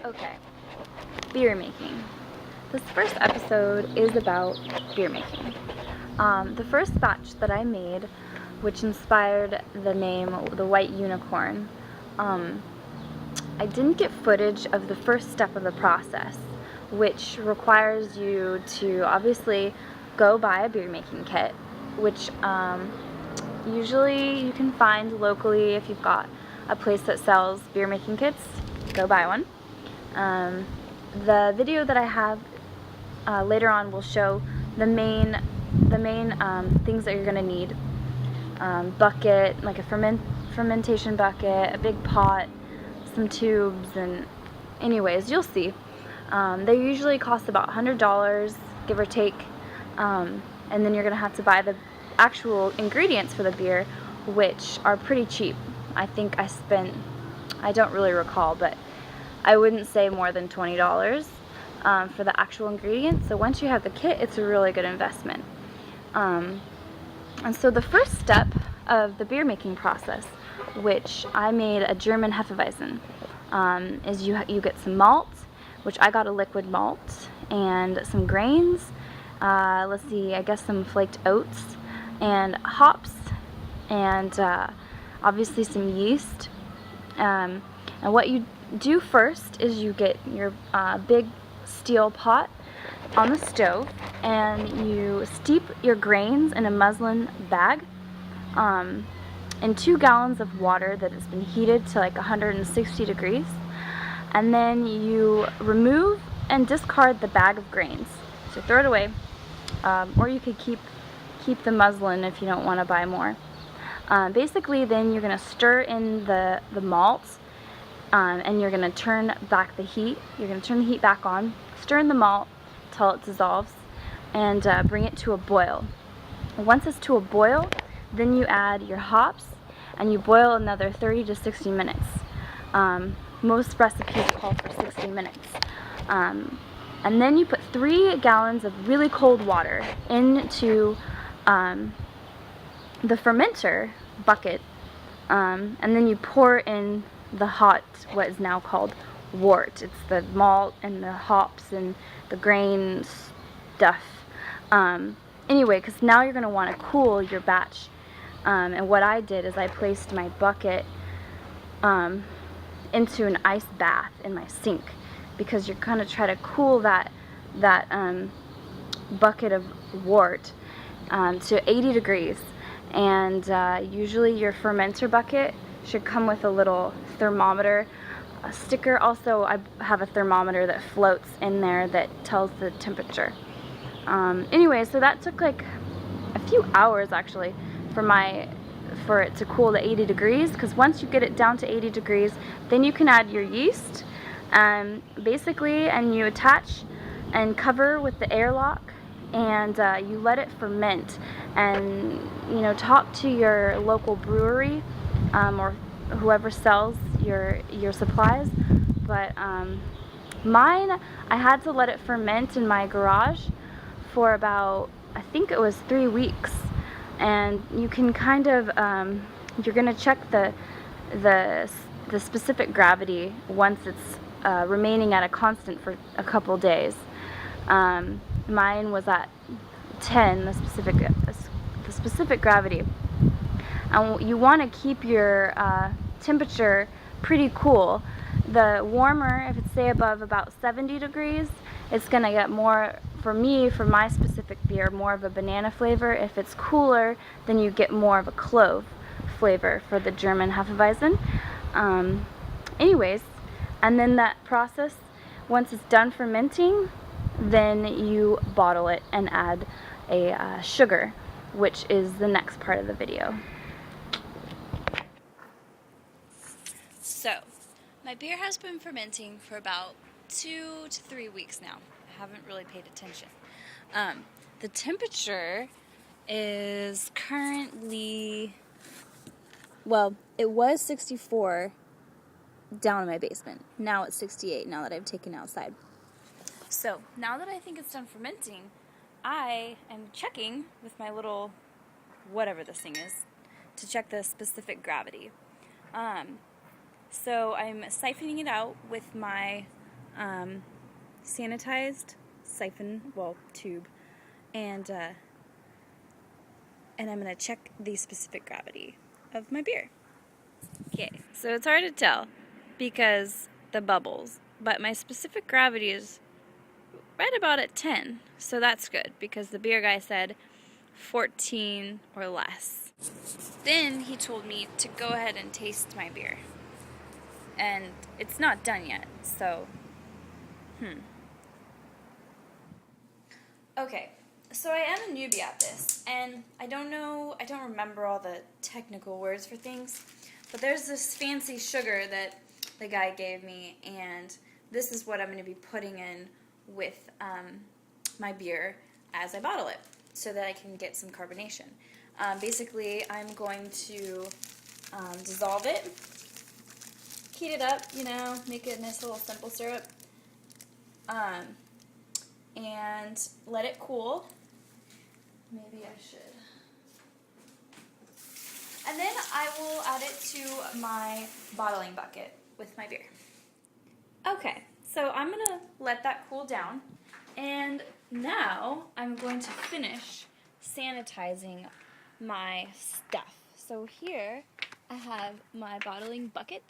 Okay, beer making. This first episode is about beer making. The first batch that I made, which inspired the name The White Unicorn, I didn't get footage of the first step of the process, which requires you to obviously go buy a beer making kit, which usually you can find locally. If you've got a place that sells beer making kits, go buy one. The video that I have later on will show the main things that you're going to need. Bucket, like a fermentation bucket, a big pot, some tubes, and anyways, you'll see. They usually cost about $100, give or take, and then you're going to have to buy the actual ingredients for the beer, which are pretty cheap. I think I don't really recall, but I wouldn't say more than $20 for the actual ingredients. So once you have the kit, it's a really good investment. And so the first step of the beer making process, which I made a German Hefeweizen, is you get some malt, which I got a liquid malt, and some grains, let's see, I guess some flaked oats, and hops, and obviously some yeast. And what you do first is you get your big steel pot on the stove, and you steep your grains in a muslin bag in 2 gallons of water that has been heated to like 160 degrees, and then you remove and discard the bag of grains. So throw it away, or you could keep the muslin if you don't want to buy more. Basically, then you're going to stir in the malt, and you're going to turn back the heat. You're going to turn the heat back on, stir in the malt till it dissolves, and bring it to a boil. Once it's to a boil, then you add your hops, and you boil another 30 to 60 minutes. Most recipes call for 60 minutes. And then you put 3 gallons of really cold water into the fermenter bucket, and then you pour in the hot, what is now called wort. It's the malt and the hops and the grain stuff. Anyway, because now you're going to want to cool your batch. And what I did is I placed my bucket into an ice bath in my sink, because you're going to try to cool that bucket of wort to 80 degrees. And usually your fermenter bucket should come with a little thermometer sticker. Also, I have a thermometer that floats in there that tells the temperature. Anyway, so that took like a few hours actually for it to cool to 80 degrees, because once you get it down to 80 degrees, then you can add your yeast, basically, and you attach and cover with the airlock, and you let it ferment. And talk to your local brewery or whoever sells your supplies. But mine, I had to let it ferment in my garage for about, I think it was 3 weeks. And you can kind of you're gonna check the specific gravity once it's remaining at a constant for a couple days. Mine was at 10, the specific gravity. And you want to keep your temperature pretty cool. The warmer, if it's say above about 70 degrees, it's going to get more, for me, for my specific beer, more of a banana flavor. If it's cooler, then you get more of a clove flavor for the German Hefeweizen. Anyways, and then that process, once it's done fermenting, then you bottle it and add a sugar, which is the next part of the video. So, my beer has been fermenting for about 2 to 3 weeks now. I haven't really paid attention. The temperature is currently, well, it was 64 down in my basement. Now it's 68 now that I've taken it outside. So, now that I think it's done fermenting, I am checking with my little, whatever this thing is, to check the specific gravity. So I'm siphoning it out with my sanitized siphon, well, tube, and I'm gonna check the specific gravity of my beer. Okay, so it's hard to tell because the bubbles, but my specific gravity is right about at 10, so that's good because the beer guy said 14 or less. Then he told me to go ahead and taste my beer, and it's not done yet, so Okay, so I am a newbie at this, and I don't remember all the technical words for things, but there's this fancy sugar that the guy gave me, and this is what I'm going to be putting in with my beer as I bottle it, so that I can get some carbonation. Basically, I'm going to dissolve it, heat it up, make it a nice little simple syrup, and let it cool. Maybe I should. And then I will add it to my bottling bucket with my beer. Okay, so I'm going to let that cool down. And now I'm going to finish sanitizing my stuff. So here I have my bottling bucket,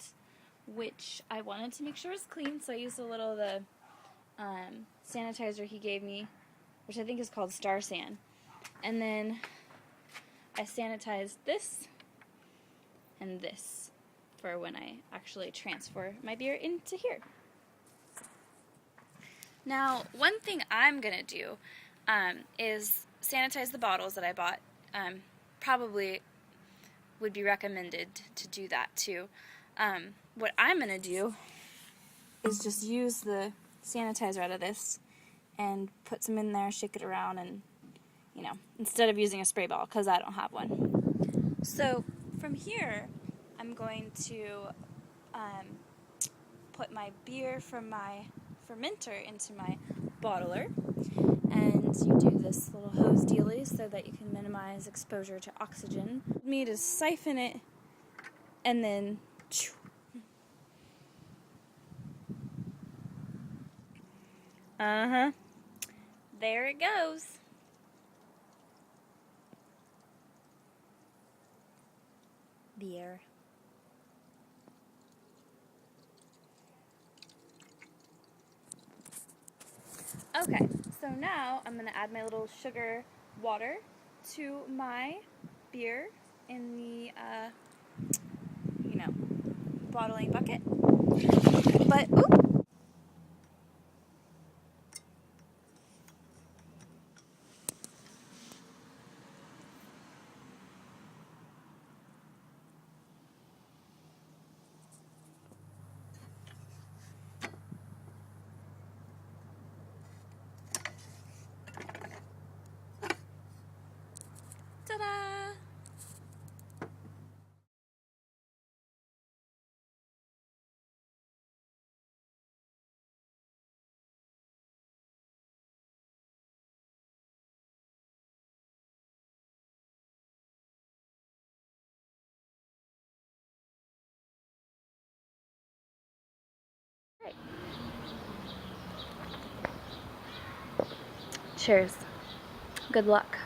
which I wanted to make sure was clean, so I used a little of the sanitizer he gave me, which I think is called Star San. And then I sanitized this and this for when I actually transfer my beer into here. Now, one thing I'm going to do is sanitize the bottles that I bought. Probably would be recommended to do that too. What I'm going to do is just use the sanitizer out of this and put some in there, shake it around, and instead of using a spray bottle, because I don't have one. So from here I'm going to put my beer from my fermenter into my bottler, and you do this little hose dealy so that you can minimize exposure to oxygen. Me to siphon it and then there it goes. Beer. Okay, so now I'm going to add my little sugar water to my beer in the, bottling bucket. But, oop! Ta-da! Great. Cheers. Good luck.